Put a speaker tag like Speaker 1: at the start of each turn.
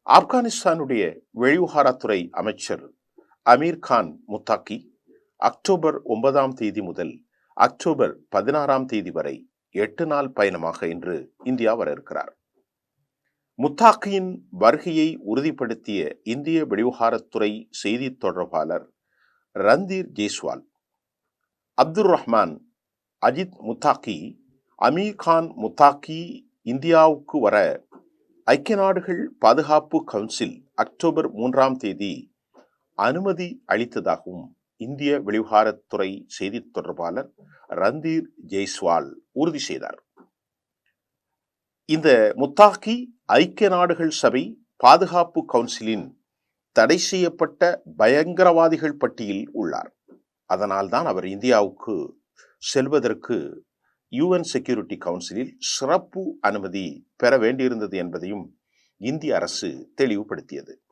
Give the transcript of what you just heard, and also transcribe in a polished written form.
Speaker 1: ஆப்கானிஸ்தானுடைய வெளிவிவகாரத்துறை அமைச்சர் அமீர் கான் முத்தாக்கி அக்டோபர் 9 முதல் அக்டோபர் 16 வரை 8 நாள் பயணமாக இன்று இந்தியா வர இருக்கிறார். முத்தாக்கியின் வருகையை உறுதிப்படுத்திய இந்திய வெளிவிவகாரத்துறை செய்தி தொடர்பாளர் ரந்தீர் ஜெய்ஸ்வால், அப்துல் ரஹ்மான் அஜித் முத்தாக்கி அமீர் கான் முத்தாக்கி இந்தியாவுக்கு வர ஐக்கிய நாடுகள் பாதுகாப்பு கவுன்சில் அக்டோபர் 3 அனுமதி அளித்ததாகவும் இந்திய வெளிவிவகாரத்துறை செய்தி தொடர்பாளர் ரந்தீர் ஜெய்ஸ்வால் உறுதி செய்தார். இந்த முத்தாக்கி ஐக்கிய நாடுகள் சபை பாதுகாப்பு கவுன்சிலின் தடை செய்யப்பட்ட பயங்கரவாதிகள் பட்டியலில் உள்ளார். அதனால்தான் அவர் இந்தியாவுக்கு செல்வதற்கு UN செக்யூரிட்டி கவுன்சிலில் சிறப்பு அனுமதி பெற வேண்டியிருந்தது என்பதையும் இந்திய அரசு தெளிவுபடுத்தியது.